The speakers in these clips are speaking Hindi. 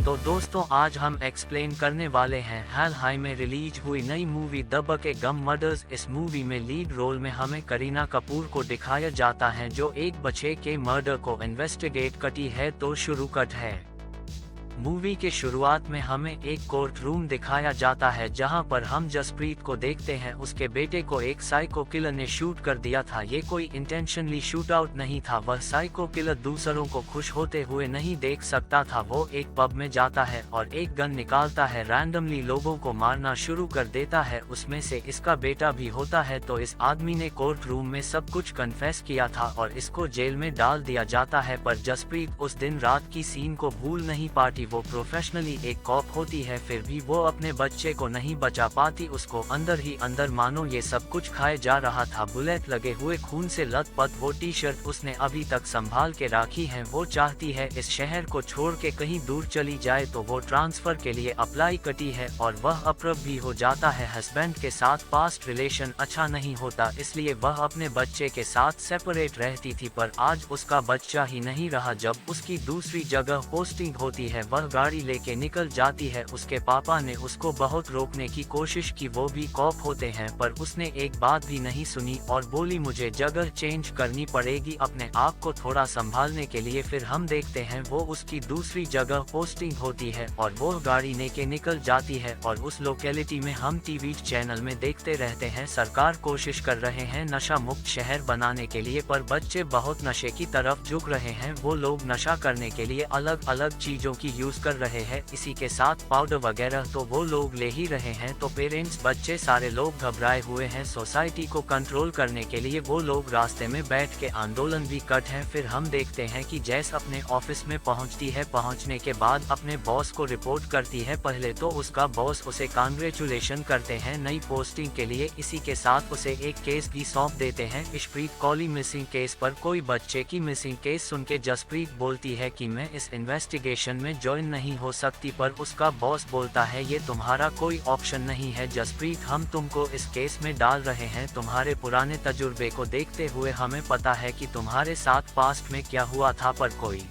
तो दोस्तों आज हम एक्सप्लेन करने वाले हैं हाल ही में रिलीज हुई नई मूवी द बके गम मर्डर्स। इस मूवी में लीड रोल में हमें करीना कपूर को दिखाया जाता है जो एक बच्चे के मर्डर को इन्वेस्टिगेट करती है। तो शुरू कट है। मूवी के शुरुआत में हमें एक कोर्ट रूम दिखाया जाता है जहां पर हम जसप्रीत को देखते हैं। उसके बेटे को एक साइको किलर ने शूट कर दिया था। ये कोई इंटेंशनली शूट आउट नहीं था। वह साइको किलर दूसरों को खुश होते हुए नहीं देख सकता था। वो एक पब में जाता है और एक गन निकालता है, रैंडमली लोगों को मारना शुरू कर देता है। उसमें से इसका बेटा भी होता है। तो इस आदमी ने कोर्ट रूम में सब कुछ कन्फेस किया था और इसको जेल में डाल दिया जाता है। पर जसप्रीत उस दिन रात की सीन को भूल नहीं पाती। वो प्रोफेशनली एक कॉप होती है, फिर भी वो अपने बच्चे को नहीं बचा पाती। उसको अंदर ही अंदर मानो ये सब कुछ खाए जा रहा था। बुलेट लगे हुए खून से लथपथ वो टी शर्ट उसने अभी तक संभाल के राखी है। वो चाहती है इस शहर को छोड़ के कहीं दूर चली जाए, तो वो ट्रांसफर के लिए अप्लाई करती है और वह अप्रूव भी हो जाता है। हस्बैंड के साथ पास्ट रिलेशन अच्छा नहीं होता, इसलिए वह अपने बच्चे के साथ सेपरेट रहती थी। पर आज उसका बच्चा ही नहीं रहा। जब उसकी दूसरी जगह पोस्टिंग होती है, वह गाड़ी लेके निकल जाती है। उसके पापा ने उसको बहुत रोकने की कोशिश की, वो भी कॉप होते हैं, पर उसने एक बात भी नहीं सुनी और बोली मुझे जगह चेंज करनी पड़ेगी अपने आप को थोड़ा संभालने के लिए। फिर हम देखते हैं वो उसकी दूसरी जगह पोस्टिंग होती है और वो गाड़ी लेके निकल जाती है। और उस लोकेलिटी में हम टीवी चैनल में देखते रहते हैं सरकार कोशिश कर रहे हैं नशा मुक्त शहर बनाने के लिए, पर बच्चे बहुत नशे की तरफ झुक रहे हैं। वो लोग नशा करने के लिए अलग अलग चीजों की यूज कर रहे हैं, इसी के साथ पाउडर वगैरह तो वो लोग ले ही रहे हैं। तो पेरेंट्स बच्चे सारे लोग घबराए हुए हैं। सोसाइटी को कंट्रोल करने के लिए वो लोग रास्ते में बैठ के आंदोलन भी करते हैं। फिर हम देखते हैं कि जैस अपने ऑफिस में पहुंचती है। पहुंचने के बाद अपने बॉस को रिपोर्ट करती है। पहले तो उसका बॉस उसे कांग्रेचुलेशन करते हैं नई पोस्टिंग के लिए। इसी के साथ उसे एक केस भी सौंप देते हैं, इशप्रीत कौली मिसिंग केस पर। कोई बच्चे की मिसिंग केस सुन के जसप्रीत बोलती है कि मैं इस इन्वेस्टिगेशन में ज्वाइन नहीं हो सकती, पर उसका बॉस बोलता है ये तुम्हारा कोई ऑप्शन नहीं है जसप्रीत, हम तुमको इस केस में डाल रहे हैं। तुम्हारे पुराने तजुर्बे को देखते हुए हमें पता है कि तुम्हारे साथ पास्ट में क्या हुआ था, पर कोई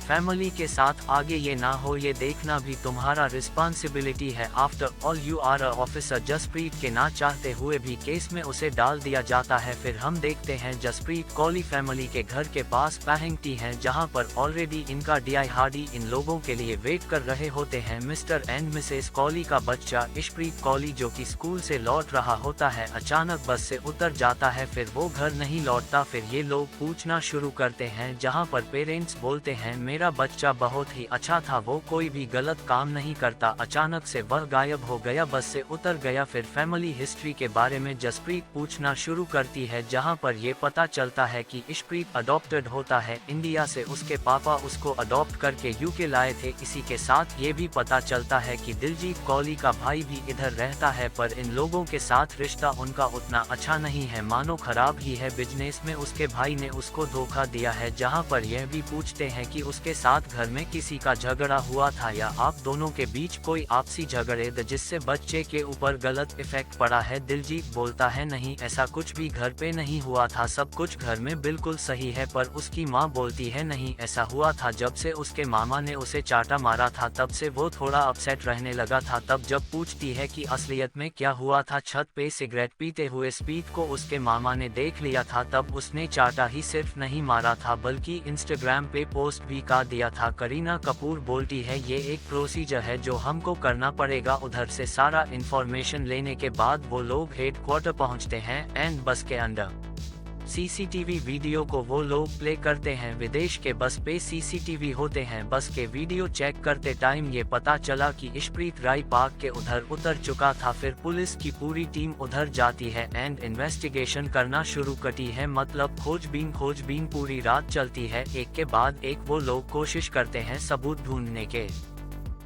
फैमिली के साथ आगे ये ना हो ये देखना भी तुम्हारा रिस्पॉन्सिबिलिटी है। After all you are a officer. Jaspreet के ना चाहते हुए भी केस में उसे डाल दिया जाता है। फिर हम देखते हैं जसप्रीत कौली फैमिली के घर के पास पहुंचती हैं, जहां पर ऑलरेडी इनका डीआई हार्डी इन लोगों के लिए वेट कर रहे होते हैं। मिस्टर एंड मिसेस कौली का बच्चा इशप्रीत कौली जो कि स्कूल से लौट रहा होता है, अचानक बस से उतर जाता है। फिर वो घर नहीं लौटता। फिर ये लोग पूछना शुरू करते हैं, जहाँ पर पेरेंट्स बोलते हैं मेरा बच्चा बहुत ही अच्छा था, वो कोई भी गलत काम नहीं करता। अचानक से वह गायब हो गया, बस से उतर गया। फिर फैमिली हिस्ट्री के बारे में जसप्रीत पूछना शुरू करती है, जहां पर ये पता चलता है कि इशप्रीत अडॉप्टेड होता है इंडिया से। उसके पापा उसको अडॉप्ट करके यूके लाए थे। इसी के साथ ये भी पता चलता है कि दिलजीत कौली का भाई भी इधर रहता है, पर इन लोगों के साथ रिश्ता उनका उतना अच्छा नहीं है, मानो खराब ही है। बिजनेस में उसके भाई ने उसको धोखा दिया है। जहां पर यह भी पूछते हैं कि उसके साथ घर में किसी का झगड़ा हुआ था या आप दोनों के बीच कोई आपसी झगड़े जिससे बच्चे के ऊपर गलत इफेक्ट पड़ा है। दिलजीत बोलता है नहीं, ऐसा कुछ भी घर पे नहीं हुआ था, सब कुछ घर में बिल्कुल सही है। पर उसकी माँ बोलती है नहीं, ऐसा हुआ था जब से उसके मामा ने उसे चाटा मारा था, तब से वो थोड़ा अपसेट रहने लगा था। तब जब पूछती है कि असलियत में क्या हुआ था, छत पे सिगरेट पीते हुए स्पीड को उसके मामा ने देख लिया था। तब उसने चाटा ही सिर्फ नहीं मारा था बल्कि इंस्टाग्राम पे पोस्ट भी कर दिया था। करीना कपूर बोलती है ये एक प्रोसीजर है जो हमको करना पड़ेगा। उधर से सारा इंफॉर्मेशन लेने के बाद वो लोग हेडक्वार्टर पहुंचते हैं एंड बस के अंदर सीसीटीवी वीडियो को वो लोग प्ले करते हैं। विदेश के बस पे सीसीटीवी होते हैं। बस के वीडियो चेक करते टाइम ये पता चला कि इशप्रीत राय पार्क के उधर उतर चुका था। फिर पुलिस की पूरी टीम उधर जाती है एंड इन्वेस्टिगेशन करना शुरू करती है, मतलब खोजबीन पूरी रात चलती है। एक के बाद एक वो लोग कोशिश करते हैं सबूत ढूंढने के।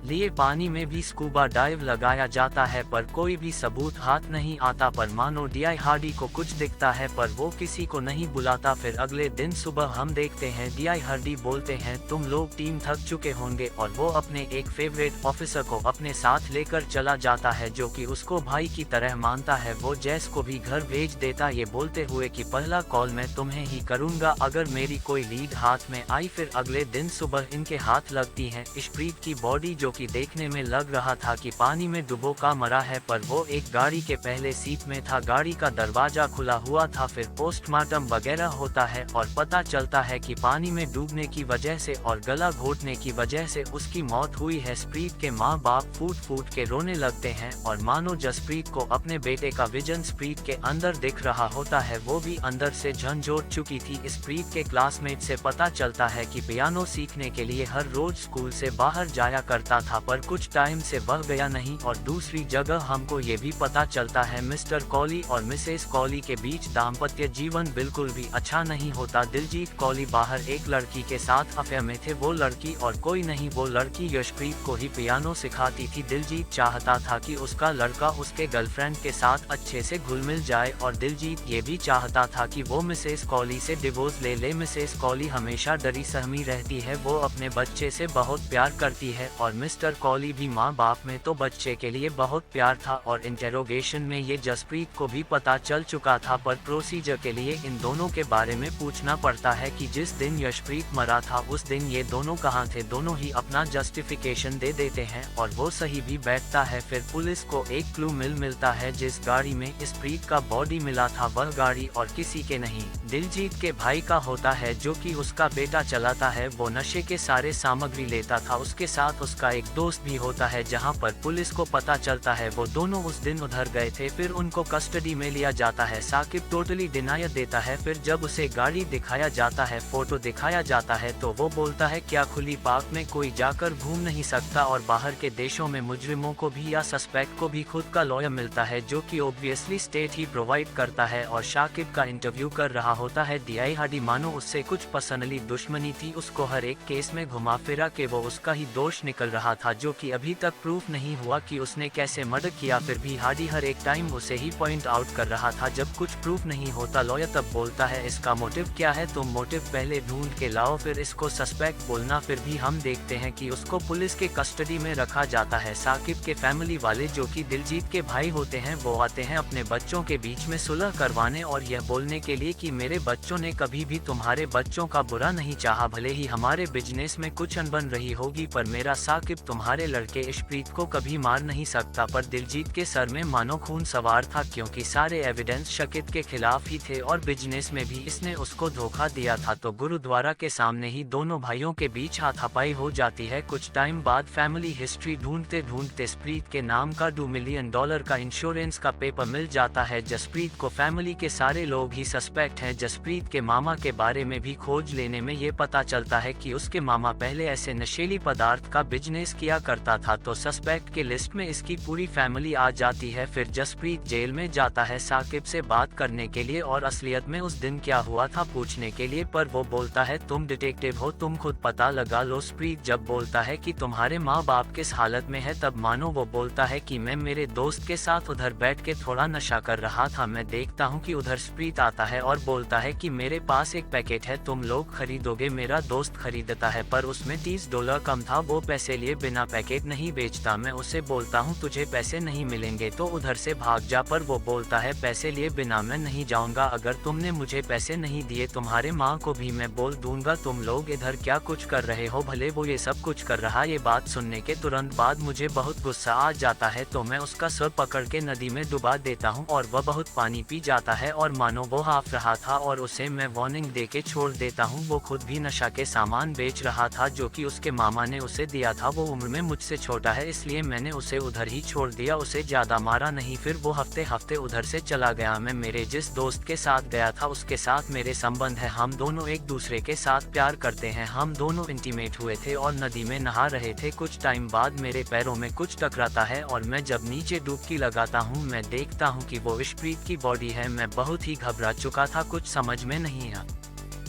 लिए पानी में भी स्कूबा डाइव लगाया जाता है, पर कोई भी सबूत हाथ नहीं आता। पर मानो डीआई हार्डी को कुछ दिखता है पर वो किसी को नहीं बुलाता। फिर अगले दिन सुबह हम देखते हैं डीआई हार्डी बोलते हैं, तुम लोग टीम थक चुके होंगे, और वो अपने एक फेवरेट ऑफिसर को अपने साथ लेकर चला जाता है जो कि उसको भाई की तरह मानता है। वो जैस को भी घर भेज देता, ये बोलते हुए कि पहला कॉल मैं तुम्हें ही करूंगा अगर मेरी कोई लीड हाथ में आई। फिर अगले दिन सुबह इनके हाथ लगती है इशप्रीत की बॉडी, जो कि देखने में लग रहा था कि पानी में डुबो का मरा है, पर वो एक गाड़ी के पहले सीट में था। गाड़ी का दरवाजा खुला हुआ था। फिर पोस्टमार्टम वगैरह होता है और पता चलता है कि पानी में डूबने की वजह से और गला घोटने की वजह से उसकी मौत हुई है। स्प्रीत के माँ बाप फूट फूट के रोने लगते हैं और मानो जसप्रीत को अपने बेटे का विजन स्प्रीत के अंदर दिख रहा होता है। वो भी अंदर से झंझोड़ चुकी थी। स्प्रीत के क्लासमेट से पता चलता है कि पियानो सीखने के लिए हर रोज स्कूल से बाहर जाया करता था, पर कुछ टाइम से वह गया नहीं। और दूसरी जगह हमको ये भी पता चलता है मिस्टर कॉली और मिसेस कॉली के बीच दाम्पत्य जीवन बिल्कुल भी अच्छा नहीं होता। दिलजीत कॉली बाहर एक लड़की के साथ अफेयर में थे, वो लड़की और कोई नहीं, वो लड़की यशप्रीत को ही पियानो सिखाती थी। दिलजीत चाहता था कि उसका लड़का उसके गर्लफ्रेंड के साथ अच्छे से घुल मिल जाए, और दिलजीत ये भी चाहता था कि वो मिसेस कॉली से डिवोर्स ले ले। मिसेस कॉली हमेशा डरी सहमी रहती है, वो अपने बच्चे से बहुत प्यार करती है, और मिस्टर कॉली भी माँ बाप में तो बच्चे के लिए बहुत प्यार था। और इंटेरोगेशन में ये जसप्रीत को भी पता चल चुका था, पर प्रोसीजर के लिए इन दोनों के बारे में पूछना पड़ता है कि जिस दिन यशप्रीत मरा था उस दिन ये दोनों कहाँ थे। दोनों ही अपना जस्टिफिकेशन दे देते हैं और वो सही भी बैठता है। फिर पुलिस को एक क्लू मिलता है, जिस गाड़ी में स्प्रीत का बॉडी मिला था वह गाड़ी और किसी के नहीं दिलजीत के भाई का होता है, जो कि उसका बेटा चलाता है। वो नशे के सारे सामग्री लेता था, उसके साथ उसका एक दोस्त भी होता है। जहां पर पुलिस को पता चलता है वो दोनों उस दिन उधर गए थे। फिर उनको कस्टडी में लिया जाता है। साकिब टोटली डिनाई देता है। फिर जब उसे गाड़ी दिखाया जाता है, फोटो दिखाया जाता है, तो वो बोलता है क्या खुली पार्क में कोई जाकर घूम नहीं सकता। और बाहर के देशों में मुजरिमों को भी या सस्पेक्ट को भी खुद का लॉयर मिलता है, जो कि ऑब्वियसली स्टेट ही प्रोवाइड करता है। और शाकिब का इंटरव्यू कर रहा होता है डीआई हार्डी, मानो उससे कुछ पर्सनली दुश्मनी थी। उसको हर एक केस में घुमा फिरा के वो उसका ही दोष निकल रहा था, जो कि अभी तक प्रूफ नहीं हुआ कि उसने कैसे मर्डर किया। फिर भी हार्डी हर एक टाइम उसे ही पॉइंट आउट कर रहा था। जब कुछ प्रूफ नहीं होता लॉयर तब बोलता है इसका मोटिव क्या है, तुम मोटिव पहले ढूंढ के लाओ फिर इसको सस्पेक्ट बोलना। फिर भी हम देखते हैं कि उसको पुलिस के कस्टडी में रखा जाता है। साकिब के फैमिली वाले, जो कि दिलजीत के भाई होते हैं, वो आते हैं अपने बच्चों के बीच में सुलह करवाने और यह बोलने के लिए कि मेरे बच्चों ने कभी भी तुम्हारे बच्चों का बुरा नहीं चाहा, भले ही हमारे बिजनेस में कुछ अनबन रही होगी, पर मेरा साकिब तुम्हारे लड़के इशप्रीत को कभी मार नहीं सकता। पर दिलजीत के सर में मानो खून सवार था, क्योंकि सारे एविडेंस शकीत के खिलाफ ही थे और बिजनेस में भी इसने उसको धोखा दिया था। तो गुरुद्वारा के सामने ही दोनों भाइयों के बीच हाथापाई हो जाती है। कुछ टाइम बाद फैमिली हिस्ट्री ढूंढते ढूंढते जसप्रीत के नाम का $2 मिलियन का इंश्योरेंस का पेपर मिल जाता है। जसप्रीत को फैमिली के सारे लोग ही सस्पेक्ट हैं। जसप्रीत के मामा के बारे में भी खोज लेने में ये पता चलता है कि उसके मामा पहले ऐसे नशीली पदार्थ का बिजनेस किया करता था, तो सस्पेक्ट के लिस्ट में इसकी पूरी फैमिली आ जाती है। फिर जसप्रीत जेल में जाता है साकिब से बात करने के लिए और असलियत में उस दिन क्या हुआ था पूछने के लिए, पर वो बोलता है तुम डिटेक्टिव हो, तुम खुद पता लगा लो। स्प्रीत जब बोलता है कि तुम्हारे माँ बाप किस हालत में है, तब मानो वो बोलता है कि मैं मेरे दोस्त के साथ उधर बैठ के थोड़ा नशा कर रहा था, मैं देखता हूँ कि उधर स्प्रीत आता है और बोलता है कि मेरे पास एक पैकेट है, तुम लोग खरीदोगे। मेरा दोस्त खरीदता है पर उसमें $30 कम था, वो पैसे लिए बिना पैकेट नहीं बेचता। मैं उसे बोलता हूँ तुझे पैसे नहीं मिलेंगे तो उधर से भाग जा, पर वो बोलता है पैसे लिए बिना मैं नहीं जाऊंगा, अगर तुमने मुझे पैसे नहीं दिए तुम्हारे माँ को भी मैं बोल दूंगा। तुम लोग इधर क्या कुछ कर रहे हो, भले वो ये सब कुछ कर रहा। ये बात सुनने के तुरंत बाद मुझे बहुत गुस्सा आ जाता है, तो मैं उसका सर पकड़ के नदी में डुबा देता हूँ और वह बहुत पानी पी जाता है और मानो वो हाफ रहा था और उसे मैं वार्निंग दे के छोड़ देता हूँ। वो खुद भी नशा के सामान बेच रहा था जो कि उसके मामा ने उसे दिया था। वो उम्र में मुझसे छोटा है इसलिए मैंने उसे उधर ही छोड़ दिया, उसे ज्यादा मारा नहीं। फिर वो हफ्ते उधर से चला गया। मैं मेरे जिस दोस्त के साथ गया था उसके साथ मेरे संबंध है, हम दोनों एक दूसरे के साथ प्यार करते हैं, हम दोनों इंटीमेट हुए थे और नदी में नहा रहे थे। कुछ टाइम बाद मेरे पैरों में कुछ टकराता है और मैं जब नीचे डुबकी लगाता हूँ मैं देखता हूँ कि वो इशप्रीत की बॉडी है। मैं बहुत ही घबरा चुका था, कुछ समझ में नहीं आया।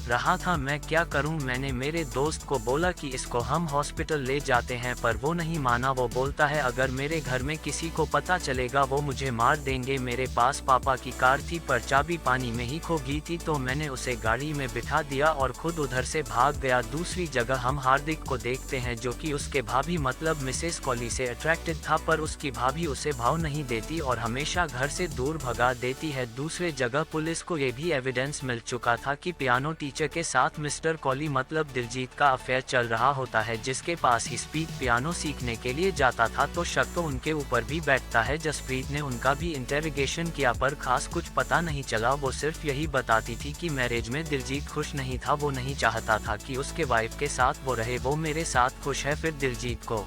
रहा था। मैं क्या करूं, मैंने मेरे दोस्त को बोला कि इसको हम हॉस्पिटल ले जाते हैं, पर वो नहीं माना। वो बोलता है अगर मेरे घर में किसी को पता चलेगा वो मुझे मार देंगे। मेरे पास पापा की कार थी पर चाबी पानी में ही खो गई थी, तो मैंने उसे गाड़ी में बिठा दिया और खुद उधर से भाग गया। दूसरी जगह हम हार्दिक को देखते हैं जो कि उसके भाभी मतलब मिसेस कॉली से अट्रैक्टेड था, पर उसकी भाभी उसे भाव नहीं देती और हमेशा घर से दूर भगा देती है। दूसरे जगह पुलिस को ये भी एविडेंस मिल चुका था कि पियानो टीचर के साथ मिस्टर कॉली मतलब दिलजीत का अफेयर चल रहा होता है, जिसके पास ही स्पीड पियानो सीखने के लिए जाता था। तो शक तो उनके ऊपर भी बैठता है। जसप्रीत ने उनका भी इंटेरोगेशन किया पर खास कुछ पता नहीं चला। वो सिर्फ यही बताती थी कि मैरिज में दिलजीत खुश नहीं था, वो नहीं चाहता था कि उसके वाइफ के साथ वो रहे, वो मेरे साथ खुश है। फिर दिलजीत को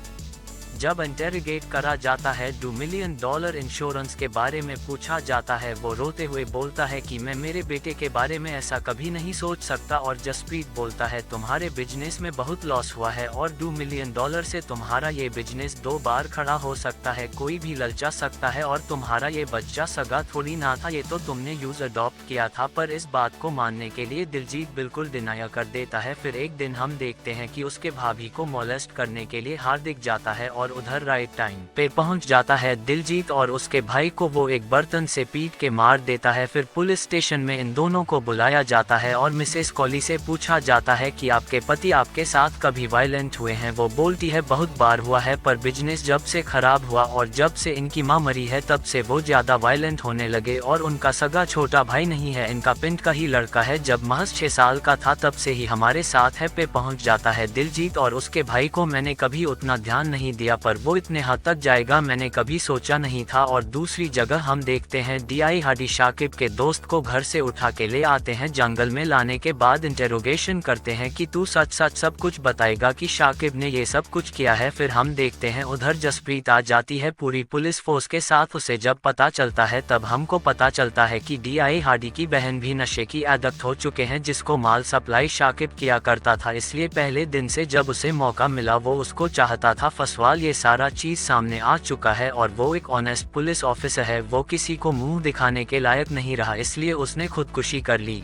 जब इंटेरोगेट करा जाता है, $2 मिलियन इंश्योरेंस के बारे में पूछा जाता है, वो रोते हुए बोलता है कि मैं मेरे बेटे के बारे में ऐसा कभी नहीं सोच सकता। और जसप्रीत बोलता है तुम्हारे बिजनेस में बहुत लॉस हुआ है और $2 मिलियन से तुम्हारा ये बिजनेस 2 बार खड़ा हो सकता है, कोई भी ललचा सकता है। और तुम्हारा ये बच्चा सगा थोड़ी ना था, ये तो तुमने यूज अडॉप्ट किया था। पर इस बात को मानने के लिए दिलजीत बिल्कुल डिनाया कर देता है। फिर एक दिन हम देखते हैं कि उसके भाभी को मोलेस्ट करने के लिए हार्दिक जाता है और उधर राइट टाइम पे पहुंच जाता है दिलजीत और उसके भाई को वो एक बर्तन से पीट के मार देता है। फिर पुलिस स्टेशन में इन दोनों को बुलाया जाता है और मिसेस कॉली से पूछा जाता है कि आपके पति आपके साथ कभी वायलेंट हुए हैं। वो बोलती है बहुत बार हुआ है, पर बिजनेस जब से खराब हुआ और जब से इनकी माँ मरी है तब से वो ज्यादा वायलेंट होने लगे। और उनका सगा छोटा भाई नहीं है, इनका पिंड का ही लड़का है, जब महज 6 साल का था तब से ही हमारे साथ है पे पहुंच जाता है दिलजीत। और उसके भाई को मैंने कभी उतना ध्यान नहीं दिया, पर वो इतने हद तक जाएगा मैंने कभी सोचा नहीं था। और दूसरी जगह हम देखते हैं डीआई हाडी शाकिब के दोस्त को घर से उठा के ले आते हैं। जंगल में लाने के बाद इंटेरोगेशन करते हैं कि तू सच सच सब कुछ बताएगा कि शाकिब ने ये सब कुछ किया है। फिर हम देखते हैं उधर जसप्रीत आ जाती है पूरी पुलिस फोर्स के साथ। उसे जब पता चलता है तब हमको पता चलता है कि डीआई हाडी की बहन भी नशे की आदत हो चुके हैं, जिसको माल सप्लाई शाकिब किया करता था। इसलिए पहले दिन से जब उसे मौका मिला वो उसको चाहता था। फसवाल ये सारा चीज सामने आ चुका है और वो एक ऑनेस्ट पुलिस ऑफिसर है, वो किसी को मुंह दिखाने के लायक नहीं रहा, इसलिए उसने खुदकुशी कर ली।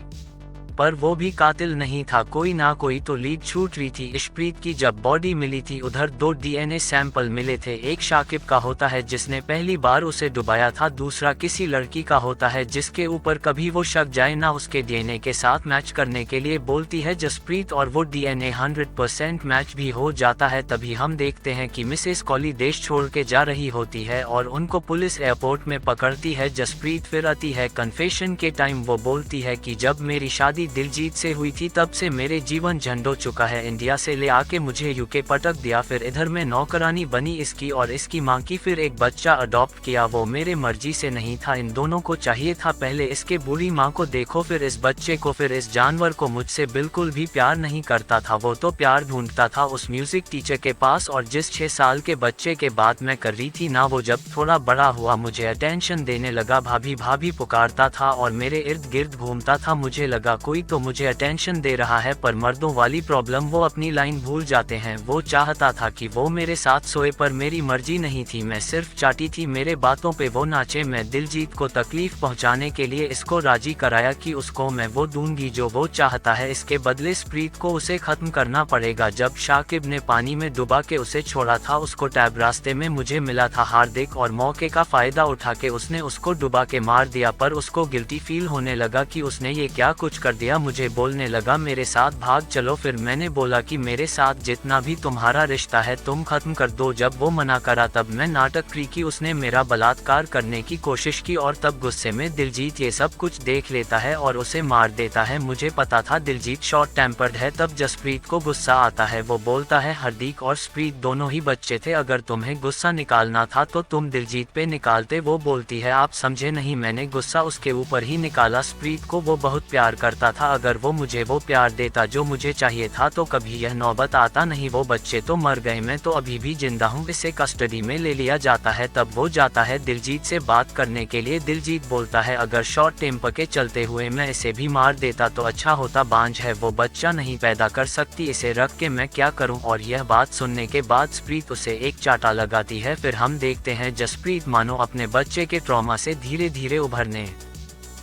पर वो भी कातिल नहीं था, कोई ना कोई तो लीड छूट रही थी। इशप्रीत की जब बॉडी मिली थी उधर 2 डीएनए सैंपल मिले थे। एक शाकिब का होता है जिसने पहली बार उसे डुबाया था, दूसरा किसी लड़की का होता है जिसके ऊपर कभी वो शक जाए ना उसके डीएनए के साथ मैच करने के लिए बोलती है जसप्रीत, और वो डीएनए 100% मैच भी हो जाता है। तभी हम देखते हैं कि मिसेस कॉली देश छोड़ के जा रही होती है और उनको पुलिस एयरपोर्ट में पकड़ती है। जसप्रीत फिर आती है कन्फेशन के टाइम। वो बोलती है कि जब मेरी शादी दिलजीत से हुई थी तब से मेरे जीवन झंड हो चुका है, इंडिया से ले आके मुझे यूके पटक दिया, फिर इधर में नौकरानी बनी इसकी और इसकी मां की, फिर एक बच्चा अडॉप्ट किया, वो मेरे मर्जी से नहीं था, इन दोनों को चाहिए था। पहले इसके बुरी मां को देखो, फिर इस बच्चे को, फिर इस जानवर को। मुझसे बिल्कुल भी प्यार नहीं करता था, वो तो प्यार ढूंढता था उस म्यूजिक टीचर के पास। और जिस 6 साल के बच्चे के बात मैं कर रही थी ना, वो जब थोड़ा बड़ा हुआ मुझे अटेंशन देने लगा, भाभी भाभी पुकारता था और मेरे इर्द गिर्द घूमता था। मुझे लगा कोई तो मुझे अटेंशन दे रहा है, पर मर्दों वाली प्रॉब्लम, वो अपनी लाइन भूल जाते हैं। वो चाहता था कि वो मेरे साथ सोए, पर मेरी मर्जी नहीं थी, मैं सिर्फ चाहती थी मेरे बातों पे वो नाचे। मैं दिलजीत को तकलीफ पहुंचाने के लिए इसको राजी कराया कि उसको मैं वो दूंगी जो वो चाहता है, इसके बदले स्प्रीत को उसे खत्म करना पड़ेगा। जब शाकिब ने पानी में डुबा के उसे छोड़ा था, उसको टैब रास्ते में मुझे मिला था हार्दिक, और मौके का फायदा उठा के उसने उसको डुबा के मार दिया। पर उसको गिल्टी फील होने लगा कि उसने ये क्या कुछ कर दिया। मुझे बोलने लगा मेरे साथ भाग चलो, फिर मैंने बोला कि मेरे साथ जितना भी तुम्हारा रिश्ता है तुम खत्म कर दो। जब वो मना करा तब मैं नाटक की कि उसने मेरा बलात्कार करने की कोशिश की, और तब गुस्से में दिलजीत ये सब कुछ देख लेता है और उसे मार देता है। मुझे पता था दिलजीत शॉर्ट टेम्पर्ड है। तब जसप्रीत को गुस्सा आता है, वो बोलता है हार्दिक और स्प्रीत दोनों ही बच्चे थे, अगर तुम्हें गुस्सा निकालना था तो तुम दिलजीत पे निकालते। वो बोलती है आप समझे नहीं, मैंने गुस्सा उसके ऊपर ही निकाला। स्प्रीत को वो बहुत प्यार करता था, अगर वो मुझे वो प्यार देता जो मुझे चाहिए था तो कभी यह नौबत आता नहीं। वो बच्चे तो मर गए, मैं तो अभी भी जिंदा हूँ। इसे कस्टडी में ले लिया जाता है। तब वो जाता है दिलजीत से बात करने के लिए। दिलजीत बोलता है अगर शॉर्ट टेम्पर के चलते हुए मैं इसे भी मार देता तो अच्छा होता, बांझ है वो, बच्चा नहीं पैदा कर सकती, इसे रख के मैं क्या करूं। और यह बात सुनने के बाद स्प्रीत उसे एक चाटा लगाती है। फिर हम देखते हैं जसप्रीत मानो अपने बच्चे के ट्रॉमा से धीरे धीरे उभरने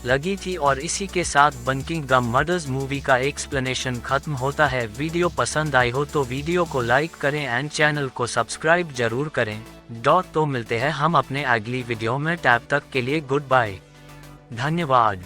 लगी थी। और इसी के साथ बंकिंग गम मर्डर्स मूवी का एक्सप्लेनेशन खत्म होता है। वीडियो पसंद आई हो तो वीडियो को लाइक करें एंड चैनल को सब्सक्राइब जरूर करें। तो मिलते हैं हम अपने अगली वीडियो में, तब तक के लिए गुड बाय, धन्यवाद।